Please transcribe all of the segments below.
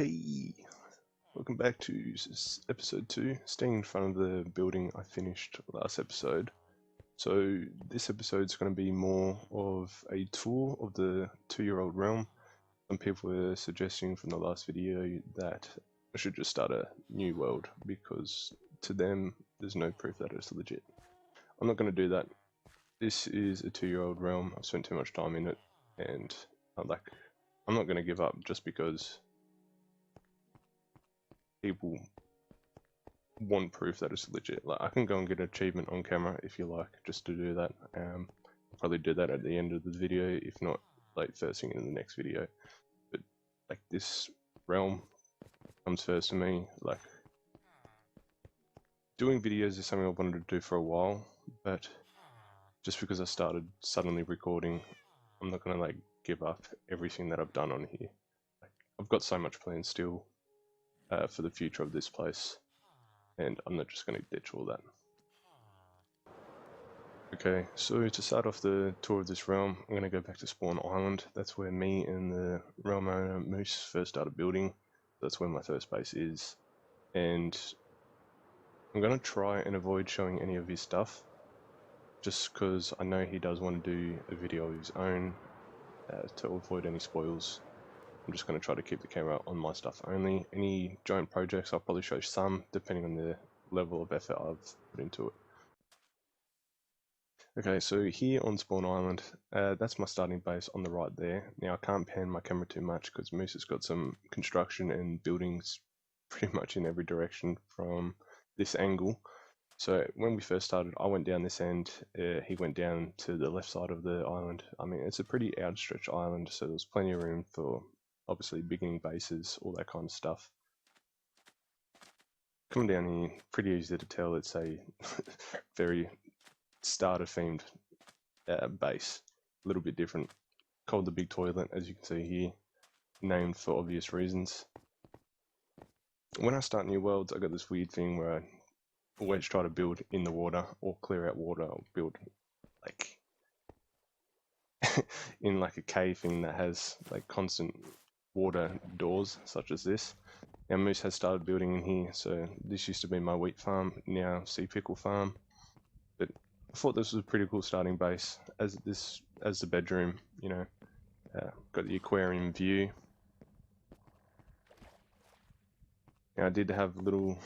Okay, welcome back to episode 2, staying in front of the building I finished last episode. So this episode is going to be more of a tour of the 2-year-old realm. Some people were suggesting from the last video that I should just start a new world because to them there's no proof that it's legit. I'm not going to do that. This is a 2-year-old realm. I've spent too much time in it, and I'm not going to give up just because people want proof that it's legit. Like, I can go and get an achievement on camera if you like, just to do that. I'll probably do that at the end of the video, if not like first thing in the next video. But like, this realm comes first to me. Like, doing videos is something I wanted to do for a while, but just because I started suddenly recording, I'm not gonna like give up everything that I've done on here. Like, I've got so much planned still for the future of this place, and I'm not just going to ditch all that. Okay, so to start off the tour of this realm, I'm going to go back to Spawn Island. That's where me and the realm owner Moose first started building. That's where my first base is. And I'm going to try and avoid showing any of his stuff, just because I know he does want to do a video of his own to avoid any spoils. I'm just going to try to keep the camera on my stuff only. Any giant projects, I'll probably show some, depending on the level of effort I've put into it. Okay, so here on Spawn Island, that's my starting base on the right there. Now, I can't pan my camera too much because Moose has got some construction and buildings pretty much in every direction from this angle. So when we first started, I went down this end, he went down to the left side of the island. I mean, it's a pretty outstretched island, so there's plenty of room for obviously beginning bases, all that kind of stuff. Coming down here, pretty easy to tell it's a very starter themed base, a little bit different. Called the Big Toilet, as you can see here, named for obvious reasons. When I start new worlds, I got this weird thing where I always try to build in the water or clear out water, or build like in like a cave thing that has like constant water doors, such as this. Now Moose has started building in here, so this used to be my wheat farm, now sea pickle farm. But I thought this was a pretty cool starting base as the bedroom, you know. Got the aquarium view. Now, I did have a little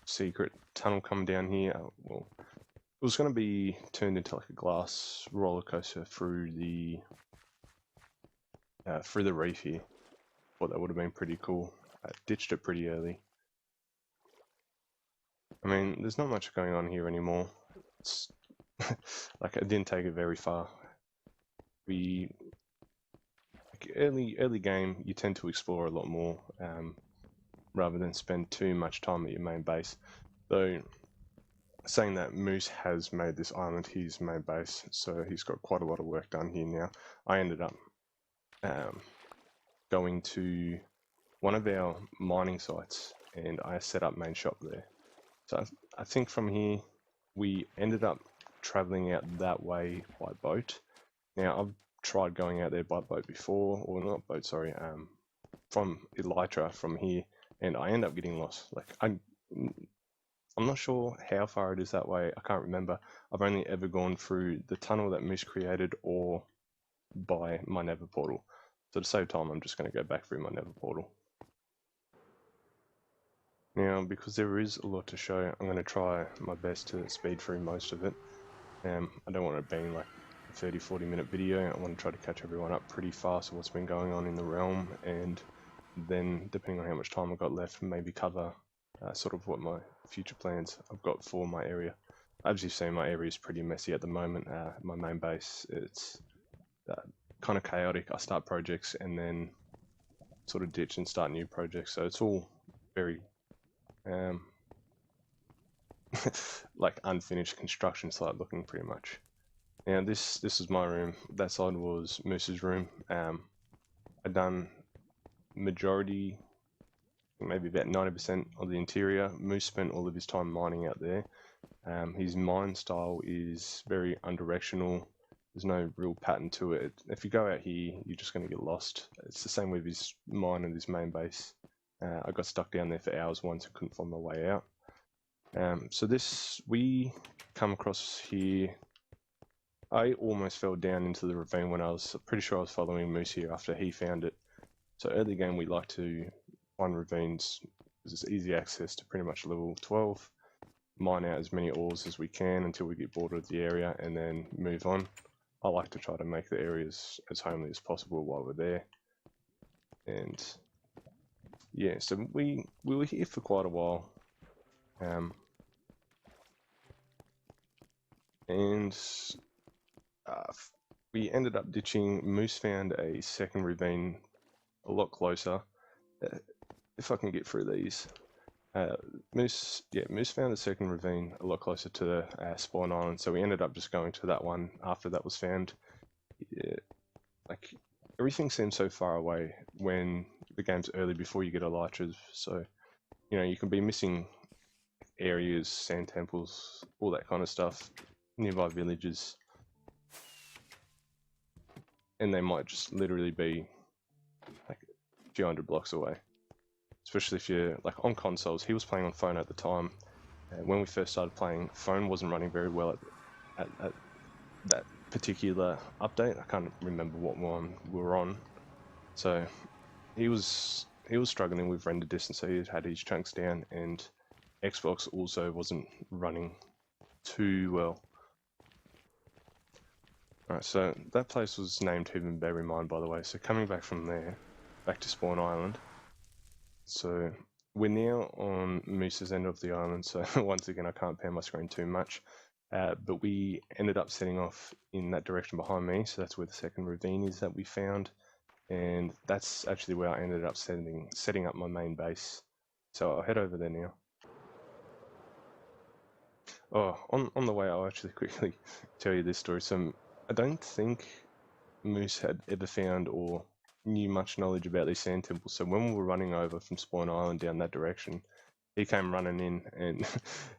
secret tunnel come down here. Well, it was going to be turned into like a glass roller coaster through the reef here. Thought that would have been pretty cool. I ditched it pretty early. I mean, there's not much going on here anymore. It's like, I didn't take it very far. Like, early game, you tend to explore a lot more, rather than spend too much time at your main base. Though, saying that, Moose has made this island his main base, so he's got quite a lot of work done here now. I ended up going to one of our mining sites, and I set up main shop there. So I think from here, we ended up traveling out that way by boat. Now, I've tried going out there by boat before, or not boat, sorry, from Elytra from here, and I end up getting lost. Like, I'm not sure how far it is that way, I can't remember. I've only ever gone through the tunnel that Moose created or by my nether portal. So to save time, I'm just going to go back through my nether portal. Now, because there is a lot to show, I'm going to try my best to speed through most of it. I don't want it being like a 30-40 minute video. I want to try to catch everyone up pretty fast on what's been going on in the realm, and then depending on how much time I've got left, maybe cover sort of what my future plans I've got for my area. As you've seen, my area is pretty messy at the moment. My main base, it's kind of chaotic. I start projects and then sort of ditch and start new projects, so it's all very like unfinished construction site looking pretty much. Now this is my room. That side was Moose's room. I've done majority, maybe about 90% of the interior. Moose spent all of his time mining out there. His mine style is very undirectional. There's no real pattern to it. If you go out here, you're just going to get lost. It's the same with his mine and his main base. I got stuck down there for hours once and couldn't find my way out. So we come across here. I almost fell down into the ravine when I was pretty sure I was following Moose here after he found it. So early game we like to find ravines because it's easy access to pretty much level 12, mine out as many ores as we can until we get bored of the area and then move on. I like to try to make the areas as homely as possible while we're there. And yeah, so we were here for quite a while. And we ended up ditching. Moose found a second ravine a lot closer. If I can get through these. Moose found a second ravine a lot closer to the spawn island, so we ended up just going to that one after that was found. Yeah, like everything seems so far away when the game's early before you get elytras, so you know you can be missing areas, sand temples, all that kind of stuff, nearby villages, and they might just literally be like a few hundred blocks away. Especially if you're like on consoles. He was playing on phone at the time. When we first started playing, phone wasn't running very well at that particular update. I can't remember what one we were on. So he was struggling with render distance, so he had his chunks down, and Xbox also wasn't running too well. Alright, so that place was named Hoovenberry Mine, by the way. So coming back from there, back to Spawn Island. So we're now on Moose's end of the island, so once again I can't pan my screen too much. But we ended up setting off in that direction behind me, so that's where the second ravine is that we found. And that's actually where I ended up setting up my main base. So I'll head over there now. Oh, on the way I'll actually quickly tell you this story. So I don't think Moose had ever found or knew much knowledge about these sand temples, so when we were running over from Spawn Island down that direction, he came running in, and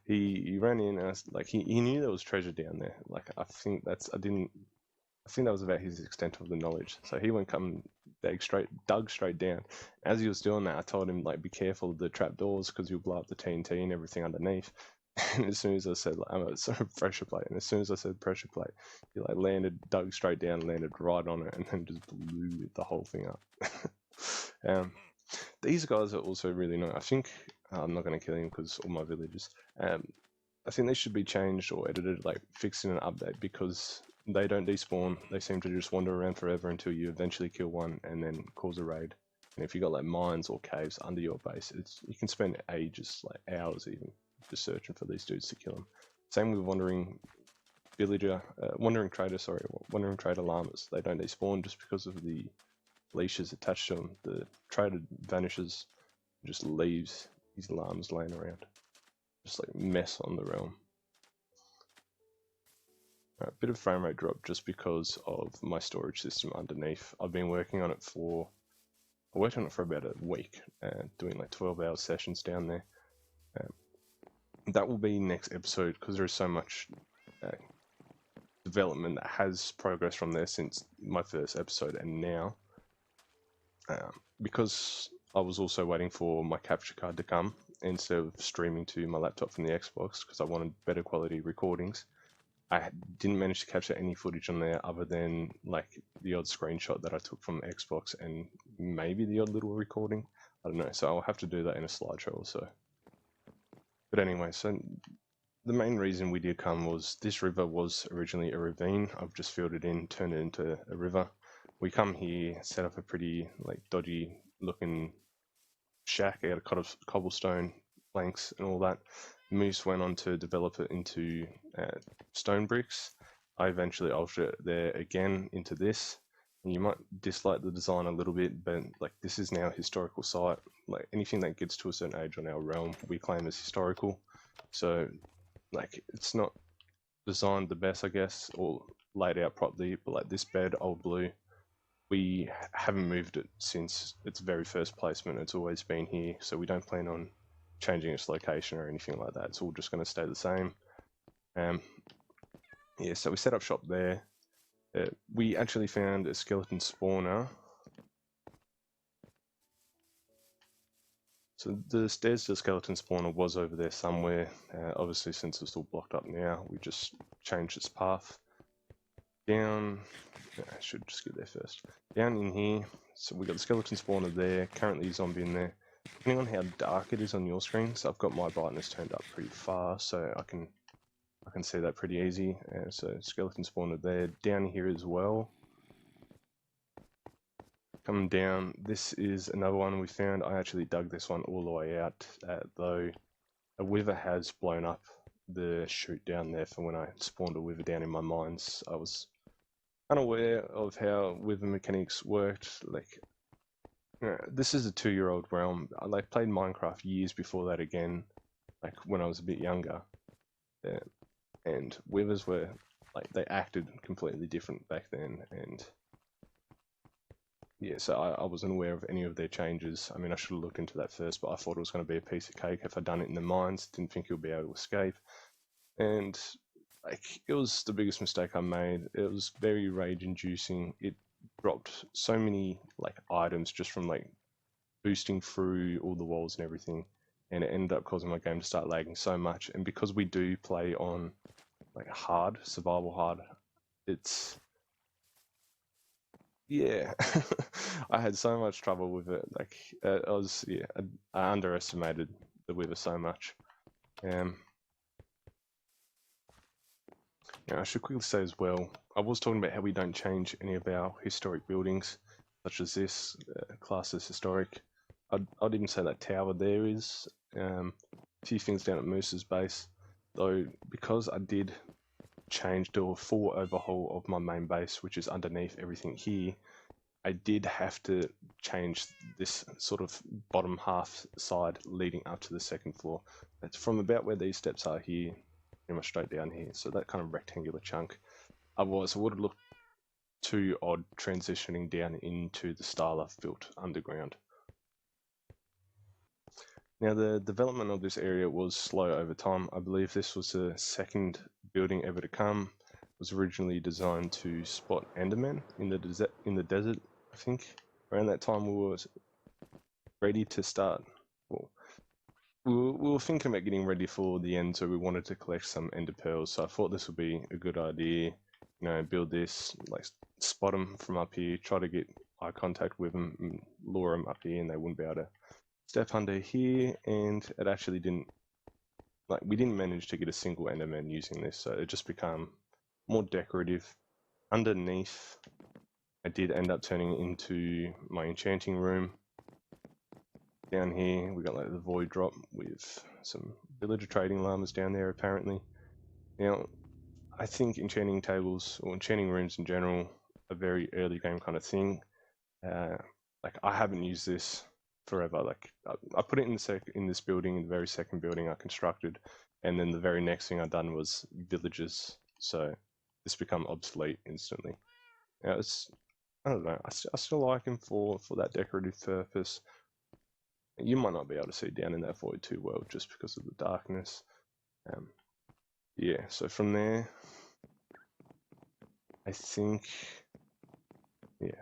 he ran in and like he knew there was treasure down there. Like I think that was about his extent of the knowledge. So he went dug straight down. As he was doing that, I told him like be careful of the trapdoors because you'll blow up the TNT and everything underneath. And as soon as I said, pressure plate, and as soon as I said pressure plate, he like dug straight down, landed right on it, and then just blew the whole thing up. These guys are also really nice. I think I'm not going to kill him because all my villagers. I think they should be changed or edited, like fixed in an update, because they don't despawn. They seem to just wander around forever until you eventually kill one and then cause a raid. And if you got like mines or caves under your base, you can spend ages, like hours even, just searching for these dudes to kill them. Same with wandering trader llamas. They don't despawn just because of the leashes attached to them. The trader vanishes, just leaves his llamas laying around. Just like mess on the realm. Right, bit of frame rate drop just because of my storage system underneath. I worked on it for about a week, doing like 12-hour sessions down there. That will be next episode because there is so much development that has progressed from there since my first episode and now. Because I was also waiting for my capture card to come instead of streaming to my laptop from the Xbox because I wanted better quality recordings. I didn't manage to capture any footage on there other than like the odd screenshot that I took from Xbox and maybe the odd little recording. I don't know, so I'll have to do that in a slideshow or so. But anyway, so the main reason we did come was this river was originally a ravine. I've just filled it in, turned it into a river. We come here, set up a pretty like dodgy looking shack out of cobblestone planks and all that. Moose went on to develop it into stone bricks. I eventually altered it there again into this. And you might dislike the design a little bit, but like this is now a historical site. Like anything that gets to a certain age on our realm, we claim as historical. So like it's not designed the best, I guess, or laid out properly, but like this bed, Old Blue, we haven't moved it since its very first placement. It's always been here, so we don't plan on changing its location or anything like that. It's all just going to stay the same. Yeah, so we set up shop there. We actually found a skeleton spawner. So the stairs to the skeleton spawner was over there somewhere. Obviously, since it's all blocked up now, we just changed its path. Down, I should just get there first. Down in here, so we got the skeleton spawner there, currently a zombie in there. Depending on how dark it is on your screen, so I've got my brightness turned up pretty far, so I can see that pretty easy. So skeleton spawner there, down here as well. Coming down, this is another one we found. I actually dug this one all the way out, though a wither has blown up the chute down there for when I spawned a wither down in my mines. I was unaware of how wither mechanics worked. Like, this is a 2-year-old realm. I played Minecraft years before that again, like when I was a bit younger. And withers were, they acted completely different back then, and yeah, so I wasn't aware of any of their changes. I mean, I should have looked into that first, but I thought it was going to be a piece of cake if I'd done it in the mines. Didn't think it would be able to escape. And, it was the biggest mistake I made. It was very rage-inducing. It dropped so many, items just from, boosting through all the walls and everything. And it ended up causing my game to start lagging so much. And because we do play on, hard, survival hard, it's... Yeah, I had so much trouble with it. I underestimated the wither so much. I should quickly say as well, I was talking about how we don't change any of our historic buildings, such as this, class as historic. I'd even say that tower there is. A few things down at Moose's base, though, because I did do a full overhaul of my main base, which is underneath everything here, I did have to change this sort of bottom half side leading up to the second floor. It's from about where these steps are here, pretty much straight down here, so that kind of rectangular chunk. Otherwise, it would have looked too odd transitioning down into the style I've built underground. Now, the development of this area was slow over time. I believe this was the second building ever to come. It was originally designed to spot Endermen in the desert, I think. Around that time, we were ready to start. Well, we were thinking about getting ready for the end, so we wanted to collect some Ender Pearls. So I thought this would be a good idea. Build this, spot them from up here, try to get eye contact with them, and lure them up here, and they wouldn't be able to step under here. And it actually didn't, we didn't manage to get a single Enderman using this, so it just became more decorative. Underneath, I did end up turning it into my enchanting room. Down here, we got the void drop with some villager trading llamas down there apparently. Now, I think enchanting tables, or enchanting rooms in general, a very early game kind of thing. I haven't used this forever. I put it in this building, in the very second building I constructed, and then the very next thing I done was villagers. So this become obsolete instantly. Now I don't know. I still like him for that decorative purpose. You might not be able to see down in that void too well just because of the darkness. Yeah. So from there, I think, yeah.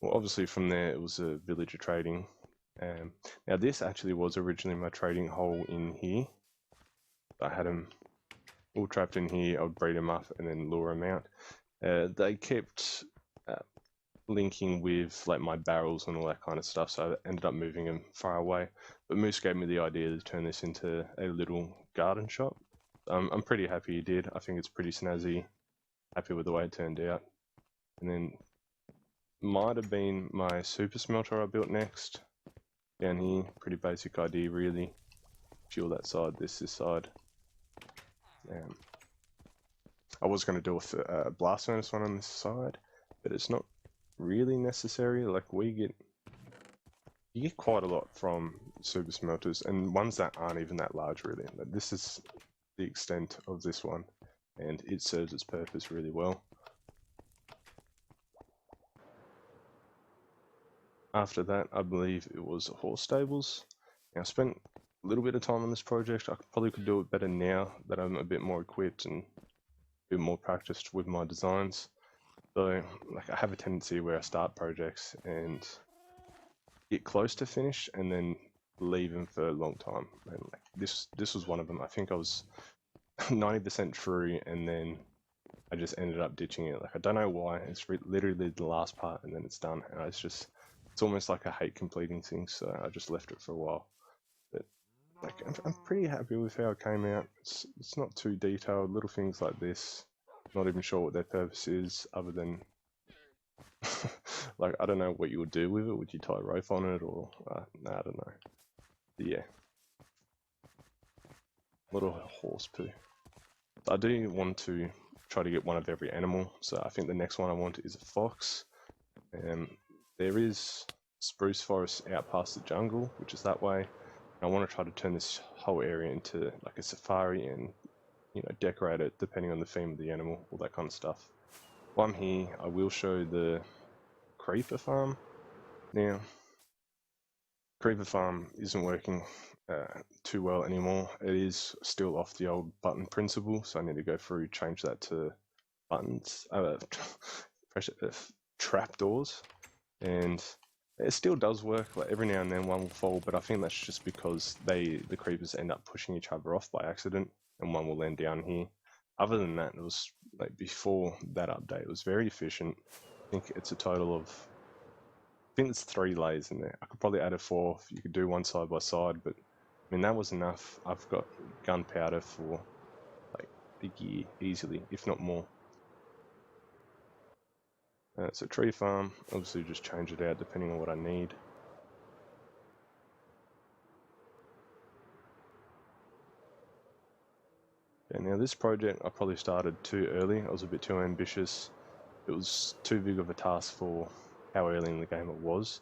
Well, obviously from there it was a villager trading. Now this actually was originally my trading hole in here. I had them all trapped in here. I would breed them up and then lure them out. They kept linking with my barrels and all that kind of stuff, so I ended up moving them far away. But Moose gave me the idea to turn this into a little garden shop. I'm pretty happy he did. I think it's pretty snazzy. Happy with the way it turned out. And then might have been my super smelter I built next. Down here, pretty basic idea really. Fuel that side, this side. I was going to do a blast furnace one on this side, but it's not really necessary. You get quite a lot from super smelters, and ones that aren't even that large really. This is the extent of this one, and it serves its purpose really well. After that, I believe it was horse stables. Now, I spent a little bit of time on this project. I probably could do it better now that I'm a bit more equipped and a bit more practiced with my designs. So, I have a tendency where I start projects and get close to finish, and then leave them for a long time. And like this was one of them. I think I was 90% through, and then I just ended up ditching it. Like I don't know why. It's literally the last part, and then it's done. And it's almost like I hate completing things, so I just left it for a while. But like I'm pretty happy with how it came out. It's not too detailed. Little things like this. Not even sure what their purpose is, other than like I don't know what you would do with it. Would you tie rope on it, or no, I don't know. But yeah, little horse poo. I do want to try to get one of every animal. So I think the next one I want is a fox. There is spruce forest out past the jungle, which is that way. I want to try to turn this whole area into like a safari and, you know, decorate it depending on the theme of the animal, all that kind of stuff. While I'm here, I will show the creeper farm. Now, creeper farm isn't working too well anymore. It is still off the old button principle, so I need to go through, change that to buttons, trapdoors, and it still does work. Like every now and then one will fall, but I think that's just because the creepers end up pushing each other off by accident, and one will land down here. Other than that, it was like before that update, it was very efficient. I think it's a total of, I think there's 3 layers in there. I could probably add a 4th. You could do one side by side, but I mean that was enough. I've got gunpowder for like a year easily, if not more. So tree farm, obviously just change it out depending on what I need. Okay, now this project I probably started too early. I was a bit too ambitious. It was too big of a task for how early in the game it was.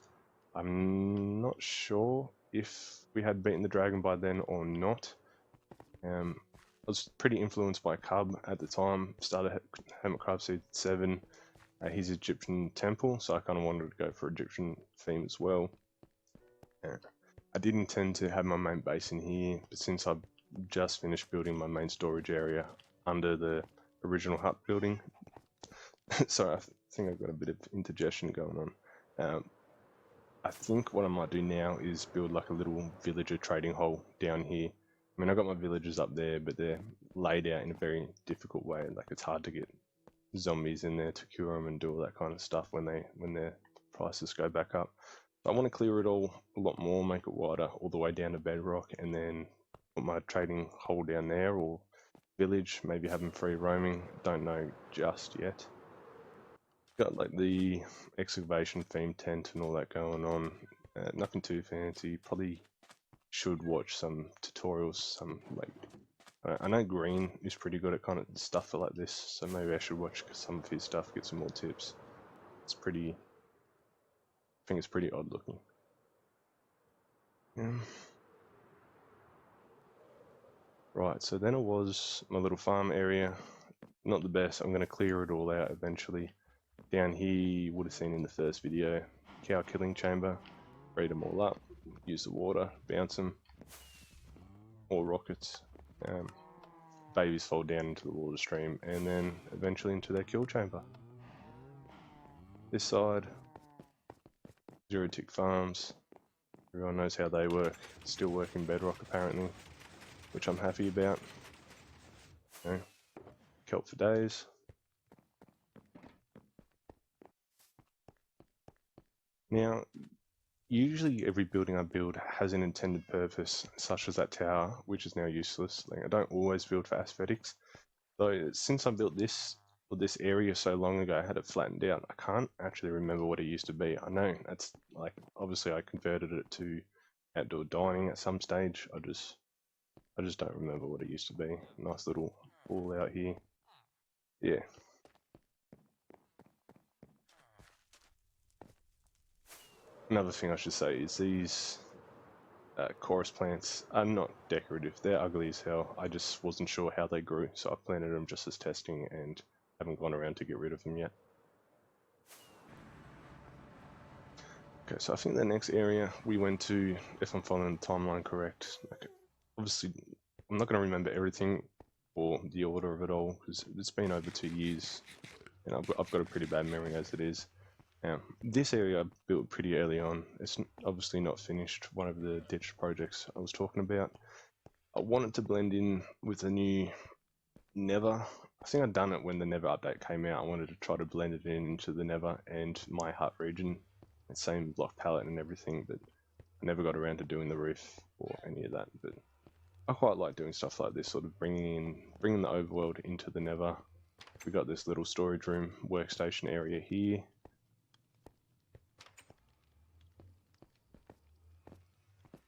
I'm not sure if we had beaten the dragon by then or not. I was pretty influenced by Cub at the time. Started Hermit Crab Seed 7. His Egyptian temple, so I kind of wanted to go for Egyptian theme as well. I did intend to have my main base in here, but since I've just finished building my main storage area under the original hut building, sorry, I think I've got a bit of indigestion going on. I think what I might do now is build like a little villager trading hall down here. I mean, I've got my villagers up there, but they're laid out in a very difficult way. Like it's hard to get zombies in there to cure them and do all that kind of stuff when their prices go back up. So I want to clear it all a lot more, make it wider all the way down to bedrock, and then put my trading hole down there, or village, maybe have them free roaming. Don't know just yet. Got like the excavation theme tent and all that going on. Nothing too fancy. Probably should watch some tutorials, some like I know Green is pretty good at kind of stuff like this, so maybe I should watch some of his stuff, get some more tips. It's pretty, I think it's pretty odd looking. Yeah. Right, so then it was my little farm area. Not the best. I'm going to clear it all out eventually. Down here, you would have seen in the first video, cow killing chamber. Breed them all up, use the water, bounce them, or rockets. Babies fall down into the water stream, and then eventually into their kill chamber. This side, 0 tick farms. Everyone knows how they work. Still work in bedrock apparently, which I'm happy about. You know, kelp for days. Now, usually every building I build has an intended purpose, such as that tower, which is now useless. Like, I don't always build for aesthetics. Though since I built this area so long ago, I had it flattened out. I can't actually remember what it used to be. I know that's like, obviously I converted it to outdoor dining at some stage. I just don't remember what it used to be. Nice little pool out here. Yeah. Another thing I should say is these chorus plants are not decorative. They're ugly as hell. I just wasn't sure how they grew, so I planted them just as testing and haven't gone around to get rid of them yet. Okay, so I think the next area we went to, if I'm following the timeline correct, like, obviously I'm not going to remember everything or the order of it all because it's been over 2 years and I've got a pretty bad memory as it is. This area I built pretty early on. It's obviously not finished. One of the ditch projects I was talking about. I wanted to blend in with the new Never. I think I'd done it when the Never update came out. I wanted to try to blend it in into the Never and my hut region, the same block palette and everything, but I never got around to doing the roof or any of that. But I quite like doing stuff like this, sort of bringing the overworld into the Never. We got this little storage room workstation area here.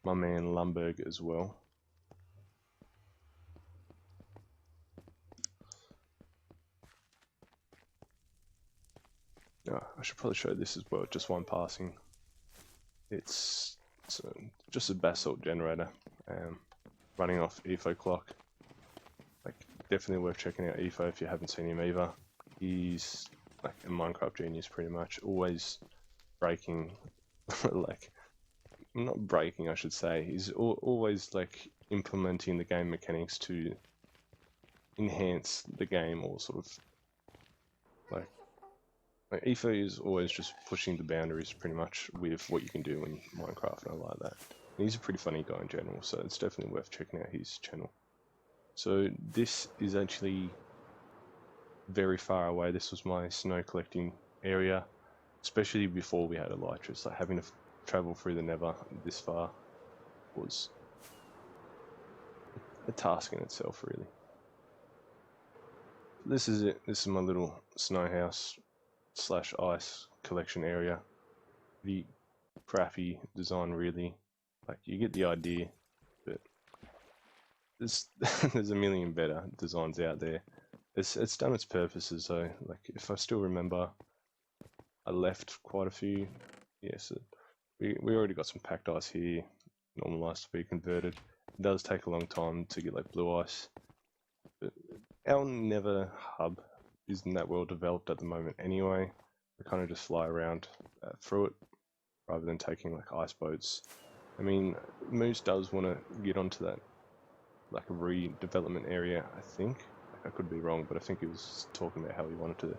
My man Lumberg as well. I should probably show this as well, just one passing. It's just a basalt generator running off EFO clock. Like, definitely worth checking out EFO if you haven't seen him either. He's like a Minecraft genius pretty much, always breaking, like, not breaking I should say, he's always like implementing the game mechanics to enhance the game, or sort of like EFO is always just pushing the boundaries pretty much with what you can do in Minecraft, and I like that. And he's a pretty funny guy in general, so it's definitely worth checking out his channel. So this is actually very far away. This was my snow collecting area, especially before we had elytras. Like, having to travel through the Nether this far was a task in itself, really. This is it. This is my little snow house / ice collection area. Pretty crappy design, really. Like, you get the idea, but there's a million better designs out there. It's done its purposes though. Like, if I still remember, I left quite a few. Yes, we already got some packed ice here, normalized to be converted. It does take a long time to get like blue ice, but our Nether hub isn't that well developed at the moment anyway. We kind of just fly around through it rather than taking like ice boats. I mean, Moose does want to get onto that, like a redevelopment area, I think. Like, I could be wrong, but I think he was talking about how he wanted to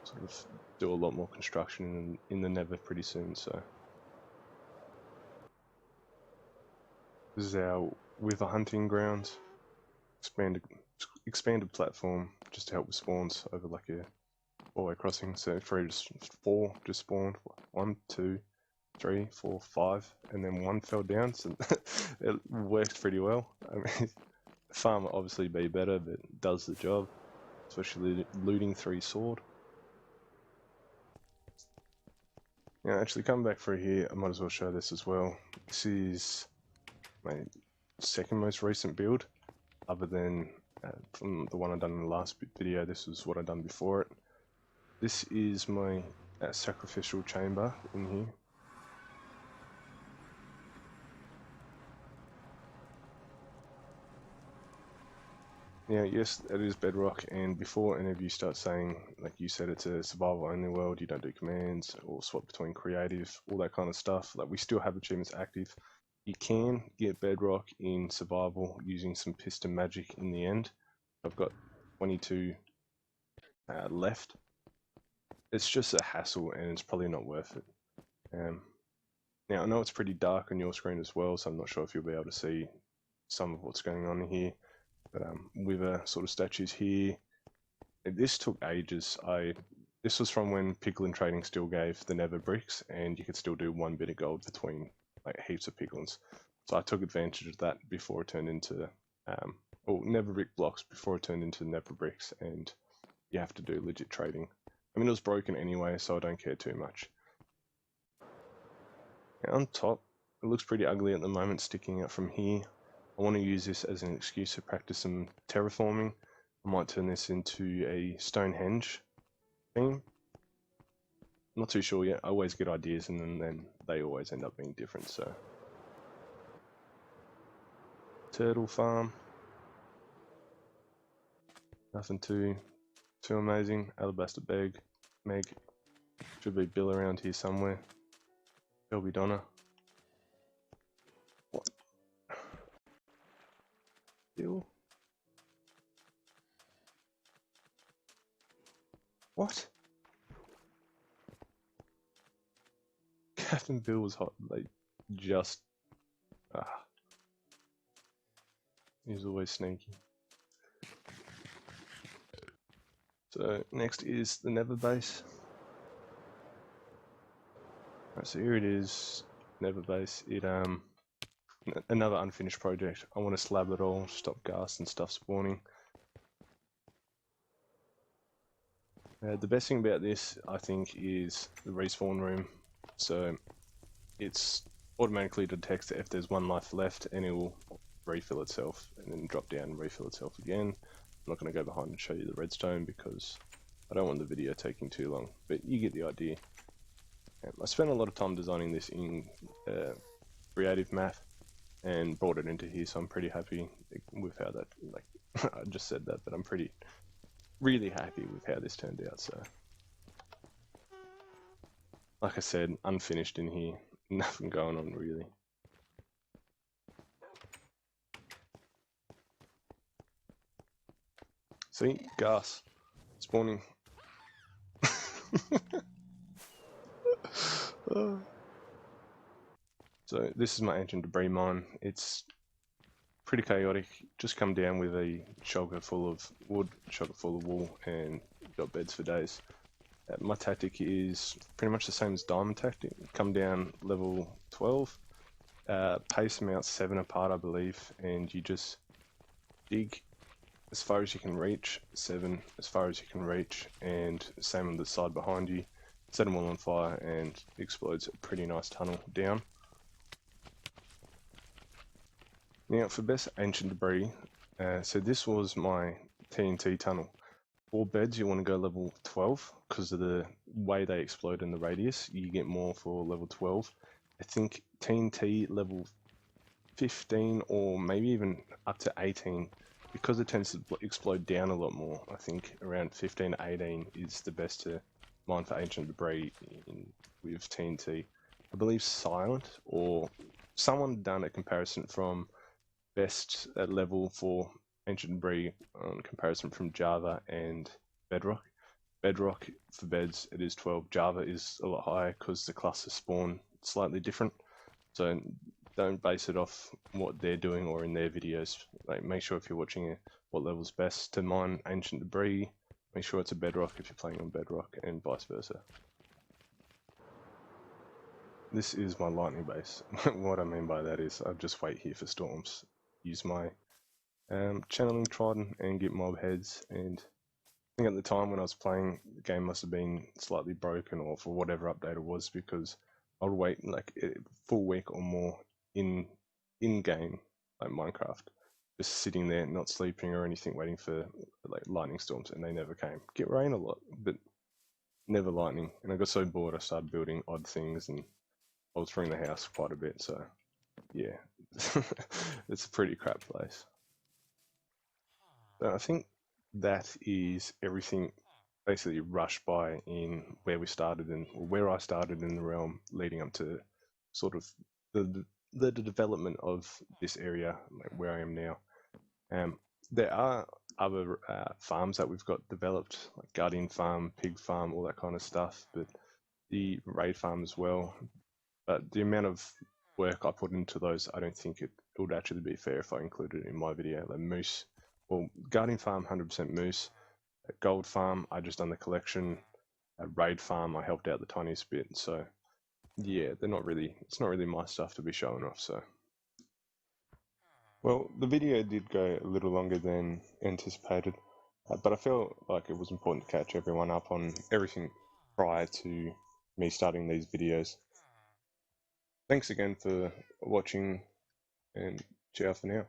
sort of do a lot more construction in the Nether pretty soon, so. This is our Wither hunting grounds. Expanded platform just to help with spawns over like a four-way crossing. So four just spawned. 1, 2, 3, 4, 5, and then one fell down. So it worked pretty well. I mean, farm will obviously be better, but it does the job. Especially looting 3 sword. Yeah, actually, coming back through here, I might as well show this as well. This is my second most recent build, other than from the one I done in the last video. This was what I done before it. This is my sacrificial chamber in here. Yeah, yes, it is bedrock, and before any of you start saying, like you said, it's a survival only world, you don't do commands or swap between creative, all that kind of stuff, like, we still have achievements active. You can get bedrock in survival using some piston magic in the end. I've got 22 left. It's just a hassle, and it's probably not worth it. Now, I know it's pretty dark on your screen as well, so I'm not sure if you'll be able to see some of what's going on here. But Wither sort of statues here. This took ages. This was from when Piglin Trading still gave the Nether bricks, and you could still do 1 bit of gold between like heaps of Piglins. So I took advantage of that before it turned into, Nether brick blocks before it turned into Nether bricks, and you have to do legit trading. I mean, it was broken anyway, so I don't care too much. Now, on top, it looks pretty ugly at the moment, sticking out from here. I want to use this as an excuse to practice some terraforming. I might turn this into a Stonehenge theme. Not too sure yet. I always get ideas and then they always end up being different, so. Turtle farm. Nothing too amazing. Alabaster Meg. Should be Bill around here somewhere. Shelby Donna. What? Bill? What? Captain Bill was hot, like, just... he's always sneaky. So, next is the Nether base. Right, so here it is, Nether base. Another unfinished project. I want to slab it all, stop ghast and stuff spawning. The best thing about this, I think, is the respawn room. So it's automatically detects if there's one life left, and it will refill itself, and then drop down and refill itself again. I'm not going to go behind and show you the redstone because I don't want the video taking too long, but you get the idea. I spent a lot of time designing this in creative math and brought it into here, so I'm pretty happy with how that, like, I just said that, but I'm really happy with how this turned out. So, like I said, unfinished in here, nothing going on really. See, gas spawning. So this is my ancient debris mine. It's pretty chaotic. Just come down with a shulker full of wood, shulker full of wool, and got beds for days. My tactic is pretty much the same as diamond tactic. Come down level 12, pace them out 7 apart, I believe, and you just dig as far as you can reach, 7 as far as you can reach, and same on the side behind you. Set them all on fire and explodes a pretty nice tunnel down. Now for best ancient debris, so this was my TNT tunnel. 4 beds, you want to go level 12 because of the way they explode in the radius. You get more for level 12. I think TNT level 15 or maybe even up to 18, because it tends to explode down a lot more. I think around 15 to 18 is the best to mine for ancient debris with TNT. I believe Silent or someone done a comparison from best level for ancient debris on comparison from Java and Bedrock. Bedrock for beds it is 12. Java is a lot higher because the clusters spawn slightly different. So don't base it off what they're doing or in their videos. Like, make sure if you're watching it, what level's best to mine ancient debris. Make sure it's a Bedrock if you're playing on Bedrock, and vice versa. This is my lightning base. What I mean by that is I just wait here for storms. Use my channeling trident and get mob heads, and I think at the time when I was playing, the game must have been slightly broken or for whatever update it was, because I would wait like a full week or more in game, like Minecraft, just sitting there not sleeping or anything, waiting for like lightning storms, and they never came. Get rain a lot, but never lightning, and I got so bored I started building odd things and altering the house quite a bit. So yeah, it's a pretty crap place. So I think that is everything basically rushed by in where we started and where I started in the realm, leading up to sort of the development of this area, like where I am now. There are other farms that we've got developed, like Guardian Farm, Pig Farm, all that kind of stuff, but the Raid Farm as well. But the amount of work I put into those, I don't think it would actually be fair if I included it in my video. Like Moose, well, Guardian Farm, 100% Moose. Gold Farm, I just done the collection. Raid Farm, I helped out the tiniest bit. So yeah, it's not really my stuff to be showing off. So, well, the video did go a little longer than anticipated, but I felt like it was important to catch everyone up on everything prior to me starting these videos. Thanks again for watching, and ciao for now.